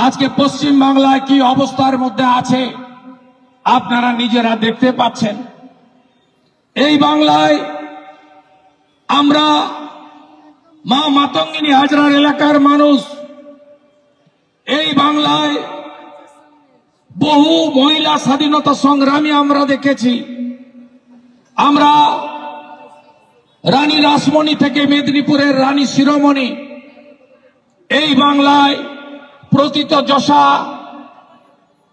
আজকে পশ্চিম বাংলায় কি অবস্থার মধ্যে আছে আপনারা নিজেরা দেখতে পাচ্ছেন। এই বাংলায় আমরা মা মাতঙ্গিনী হাজরার এলাকার মানুষ, এই বাংলায় বহু মহিলা স্বাধীনতা সংগ্রামী আমরা দেখেছি। আমরা রানী রাসমণি থেকে মেদিনীপুরের রানী শিরোমণি, এই বাংলায় প্রতীত যশা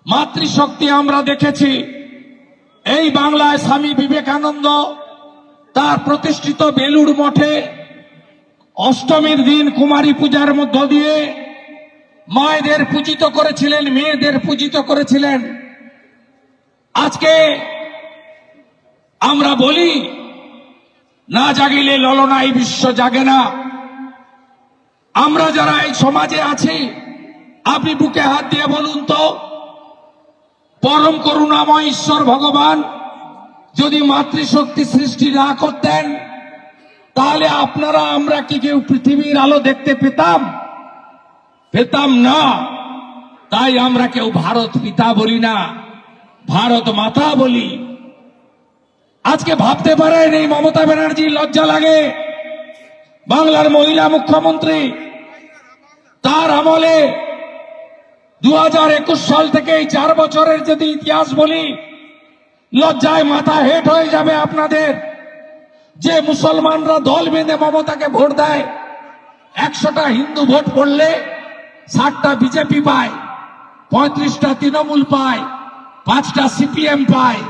মাতৃশক্তি আমরা দেখেছি। এই বাংলায় স্বামী বিবেকানন্দ তার প্রতিষ্ঠিত বেলুড় মঠে অষ্টমীর দিন কুমারী পূজার মধ্য দিয়ে মায়েদের পূজিত করেছিলেন, মেয়েদের পূজিত করেছিলেন। আজকে আমরা বলি না জাগিলে ললনায় বিশ্ব জাগে না। আমরা যারা এই সমাজে আছি, আপনি বুকে হাত দিয়ে বলুন তো, পরম করুণাময় ঈশ্বর ভগবান যদি মাতৃশক্তি সৃষ্টি না করতেন, তাহলে আপনারা আমরা কি কেউ পৃথিবীর আলো দেখতে পেতাম? পেতাম না। তাই আমরা কেউ ভারত পিতা বলি না, ভারত মাতা বলি। আজকে ভাবতে পারেন এই মমতা ব্যানার্জি লজ্জা লাগে, বাংলার মহিলা মুখ্যমন্ত্রী, তার আমলে 2021 সাল থেকে এই 4 বছরের যদি ইতিহাস বলি, লজ্জায় মাথা হেট হয়ে যাবে আপনাদের। যে মুসলমানরা দল বেঁধে মমতাকে ভোট দেয়, 100টা হিন্দু ভোট পড়লে 60টা বিজেপি পায়, 35টা তৃণমূল পায়, 5টা সিপিএম পায়।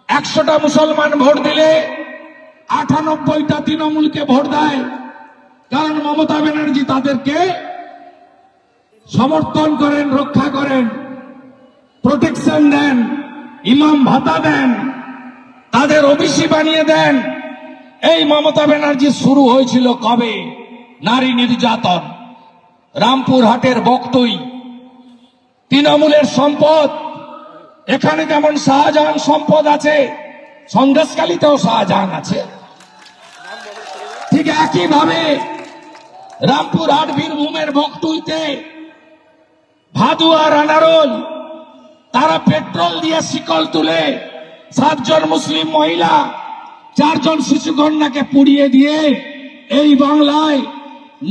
100টা মুসলমান ভোট দিলে 98টা তৃণমূলকে ভোট দেয়, কারণ মমতা ব্যানার্জি তাদেরকে সমর্থন করেন, রক্ষা করেন, প্রোটেকশন দেন, ইমাম ভাতা দেন, তাদের ওবিসি বানিয়ে দেন। এই মমতা ব্যানার্জি শুরু হয়েছিল কবে? নারী নির্যাতন। রামপুরহাটের বকটুই তৃণমূলের সম্পদ। এখানে যেমন শাহজাহান সম্পদ আছে, সন্দেশখালীতেও শাহজাহান আছে। ঠিক একইভাবে রামপুরহাট বীরভূমের বকটুইতে ভাদু আর আনারুল, তারা পেট্রোল দিয়ে শিকল তুলে 7 জন মুসলিম মহিলা, 4 জন শিশু কন্যাকে পুড়িয়ে দিয়ে এই বাংলায়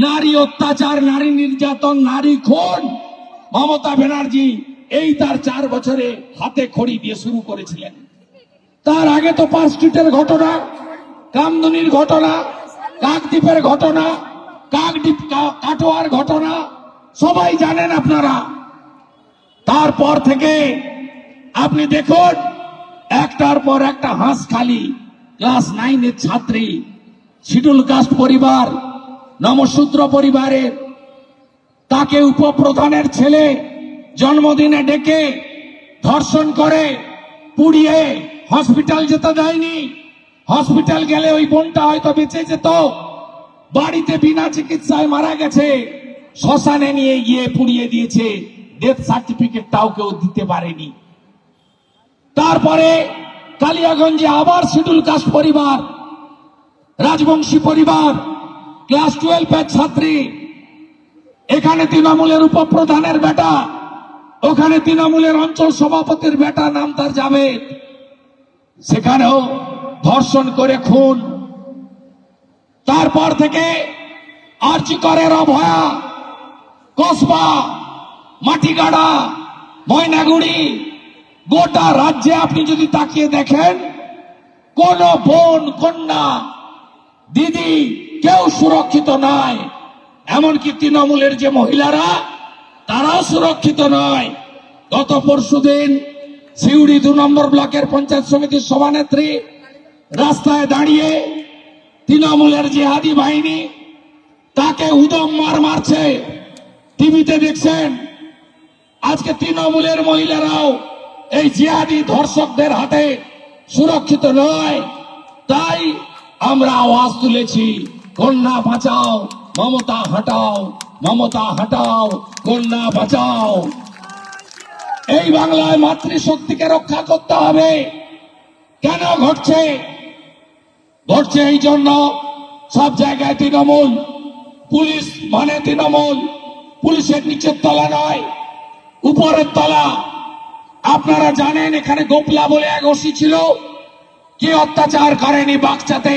নারী অত্যাচার, নারী নির্যাতন, নারী খুন মমতা ব্যানার্জি এই তার 4 বছরে হাতে খড়ি দিয়ে শুরু করেছিলেন। তার আগে তো পার্ক স্ট্রিটের ঘটনা, কামদুনির ঘটনা, কাকদ্বীপের ঘটনা, কাকদ্বীপ কাটোয়ার ঘটনা সবাই জানেন আপনারা। তারপর থেকে আপনি দেখুন একটার পর একটা হাঁসখালি ক্লাস 9-এর ছাত্রী, শিডিউল কাস্ট পরিবার, নমশূদ্র পরিবারের, তাকে উপপ্রধানের ছেলে জন্মদিনে ডেকে ধর্ষণ করে পুড়িয়ে হসপিটাল যেতে দেয়নি। হসপিটাল গেলে ওই বোনটা হয়তো বেঁচে যেত, বাড়িতে বিনা চিকিৎসায় মারা গেছে, শ্মশানে নিয়ে গিয়ে পুড়িয়ে দিয়েছে, ডেথ সার্টিফিকেটটাও কেউ দিতে পারেনি। তারপরে কালিয়াগঞ্জে আবার শিডিউল কাস্ট পরিবার, রাজবংশী পরিবার, ক্লাস 12-এর ছাত্রী, এখানে তৃণমূলের উপপ্রধানের বেটা, ওখানে তৃণমূলের অঞ্চল সভাপতির বেটা, নাম তার জাভেদ, সেখানেও ধর্ষণ করে খুন। তারপর থেকে আরজিকরের অভয়া, কসবা, মাটিগাড়া, ময়নাগুড়ি, গোটা রাজ্যে আপনি যদি তাকিয়ে দেখেন, কোন বোন, কন্যা, দিদি কেউ সুরক্ষিত নয়। এমনকি তৃণমূলের যে মহিলারা, তারাও সুরক্ষিত নয়। গত পরশুদিন সিউড়ি 2 নম্বর ব্লকের পঞ্চায়েত সমিতির সভানেত্রী রাস্তায় দাঁড়িয়ে তৃণমূলের জিহাদি বাহিনী তাকে উদম মারছে, টিভিতে দেখছেন। আজকে তৃণমূলের মহিলারাও এই জিহাদি ধর্ষকদের হাতে সুরক্ষিত নয়। তাই আমরা আওয়াজ তুলেছি, কন্যা বাঁচাও, মমতা হটাও, মমতা হটাও, কন্যা বাঁচাও। এই বাংলায় মাতৃশক্তিকে রক্ষা করতে হবে। কেন ঘটছে? ঘটছে এই জন্য সব জায়গায় তৃণমূল, পুলিশ মানে তৃণমূল, পুলিশের নিচের তলা নয়, উপরের তলা। আপনারা জানেন এখানে গোপলা বলে এক ওসি ছিল, কে অত্যাচার করেনি বাগচাতে?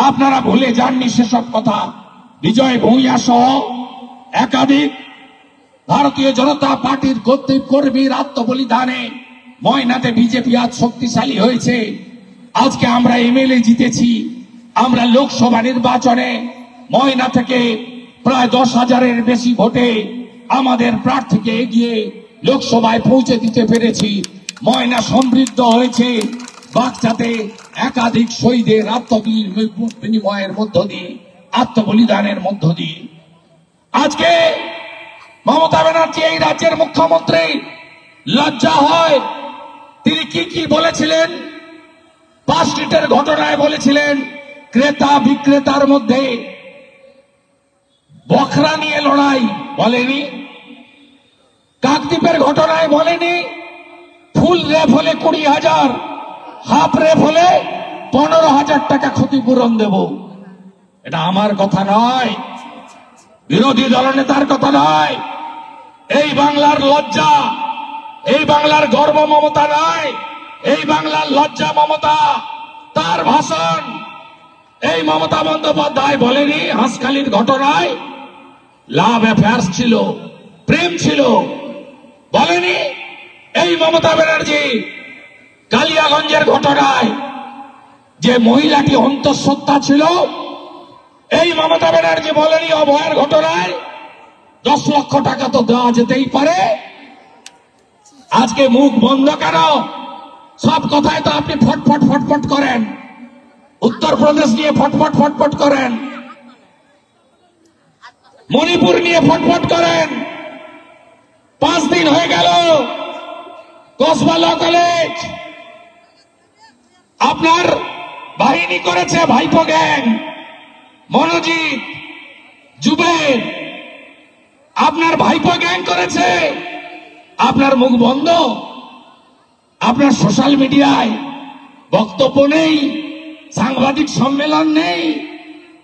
আপনারা ভুলে যাননি সেসব কথা। বিজয় ভূঁইয়া সহ একাধিক ভারতীয় জনতা পার্টির কর্মীর আত্মবলিদানে ময়নাতে বিজেপি আজ শক্তিশালী হয়েছে। আজকে আমরা এমএলএ জিতেছি। আমরা লোকসভা নির্বাচনে ময়না থেকে প্রায় 10,000-এর বেশি ভোটে আমাদের প্রার্থীকে এগিয়ে লোকসভায় পৌঁছে দিতে পেরেছি। ময়না সমৃদ্ধ হয়েছে বাগচাতে একাধিক শহীদের বিনিময়ের মধ্য দিয়ে, আত্মবলিদানের মধ্য দিয়ে। আজকে মমতা ব্যানার্জি এই রাজ্যের মুখ্যমন্ত্রী, লজ্জা হয় তিনি কি বলেছিলেন? 5 স্ট্রিটের ঘটনায় বলেছিলেন ক্রেতা বিক্রেতার মধ্যে বখরা নিয়ে লড়াই, বলেনি। কাকদ্বীপের ঘটনায় বলেনি ফুল রেপ হলে 20,000, হাফ রেপ হলে 15,000 টাকা ক্ষতিপূরণ দেব। এটা আমার কথা নয়, বিরোধী দলনেতার কথা নয়। এই বাংলার লজ্জা, এই বাংলার গর্ব মমতা নয়, এই বাংলার লজ্জা মমতা। তার ভাষণ এই মমতা বন্দ্যোপাধ্যায় বলেনি হাঁসখালির ঘটনায় লাভ অ্যাফেয়ার্স ছিল, প্রেম ছিল, বলেনি। এই মমতা ব্যানার্জি কালিয়াগঞ্জের ঘটনায় যে মহিলাটি অন্তঃসত্ত্বা ছিল, এই মমতা ব্যানার্জি বলেনি অভয়ের ঘটনায় 10 লক্ষ টাকা তো দেওয়া যেতেই পারে। আজকে মুখ বন্ধ কেন? সব কথায় তো আপনি ফটফট ফটফট করেন। উত্তরপ্রদেশ নিয়ে ফটফট ফটফট করেন, মণিপুর নিয়ে ফটফট করেন। 5 দিন হয়ে গেল কসবা ল কলেজ আপনার বাহিনী করেছে, ভাইপো গ্যাং, মনোজিৎ, জুবের, আপনার ভাইপো গ্যাং করেছে। আপনার মুখ বন্ধ, আপনার সোশ্যাল মিডিয়ায় বক্তব্য নেই, সাংবাদিক সম্মেলন নেই,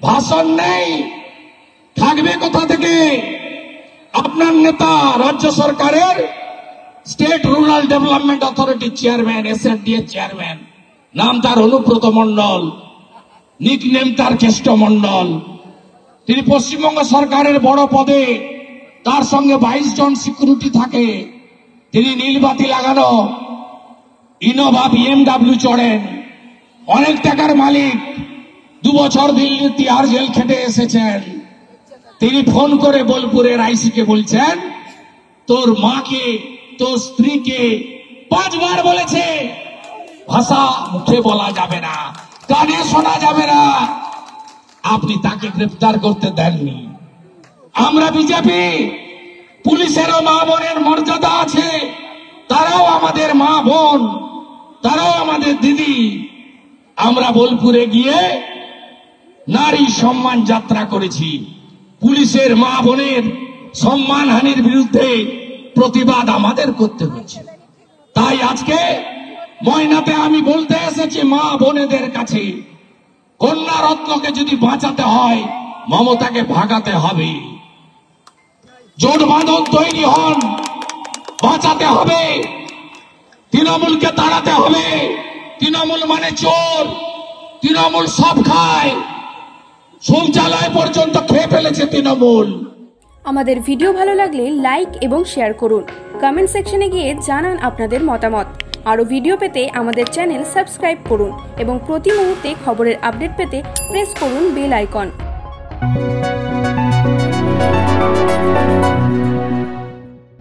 ভাষণ নেই। থাকবে কোথা থেকে? আপনার নেতা রাজ্য সরকারের স্টেট রুরাল ডেভেলপমেন্ট অথরিটির চেয়ারম্যান, SNDA চেয়ারম্যান, নাম তার অনুব্রত মণ্ডল, নিকনেম তার কেষ্ট মণ্ডল। তিনি পশ্চিমবঙ্গ সরকারের বড় পদে, তার সঙ্গে 22 জন সিকিউরিটি থাকে। তিনি নীলবাতি লাগানো ইনোভা BMW চড়েন, অনেক টাকার মালিক। 2 বছর দিল্লি তিহার জেল খেটে এসেছেন। তিনি ফোন করে বোলপুরের আইসিকে বলছেন তোর মাকে, তোর স্ত্রীকে 5 বার বলেছে, ভাষা মুখে বলা যাবে না, কানে শোনা যাবে না। আপনি তাকে গ্রেফতার করতে দেননি। আমরা বিজেপি, পুলিশেরও মা বোনের মর্যাদা আছে, তারাও আমাদের মা বোন, তারাও আমাদের দিদি। আমরা বোলপুরে গিয়ে নারী সম্মান যাত্রা করেছি। পুলিশের মা বোনের সম্মানহানির বিরুদ্ধে প্রতিবাদ আমাদের করতে হয়েছে। তাই আজকে ময়নাতে আমি বলতে এসেছি মা বোনেদের কাছে, কন্যা রত্নকে যদি বাঁচাতে হয় মমতাকে ভাগাতে হবে। জোট বাঁধন তৈরি হন, বাঁচাতে হবে। তৃণমূলকে তাড়াতে হবে। তৃণমূল মানে চোর, তৃণমূল সব খায়, শৌচালয় পর্যন্ত খেয়ে ফেলেছে তৃণমূল। আমাদের ভিডিও ভালো লাগলে লাইক এবং শেয়ার করুন। কমেন্ট সেকশনে গিয়ে জানান আপনাদের মতামত। আরও ভিডিও পেতে আমাদের চ্যানেল সাবস্ক্রাইব করুন এবং প্রতি মুহূর্তে খবরের আপডেট পেতে প্রেস করুন বেল আইকন।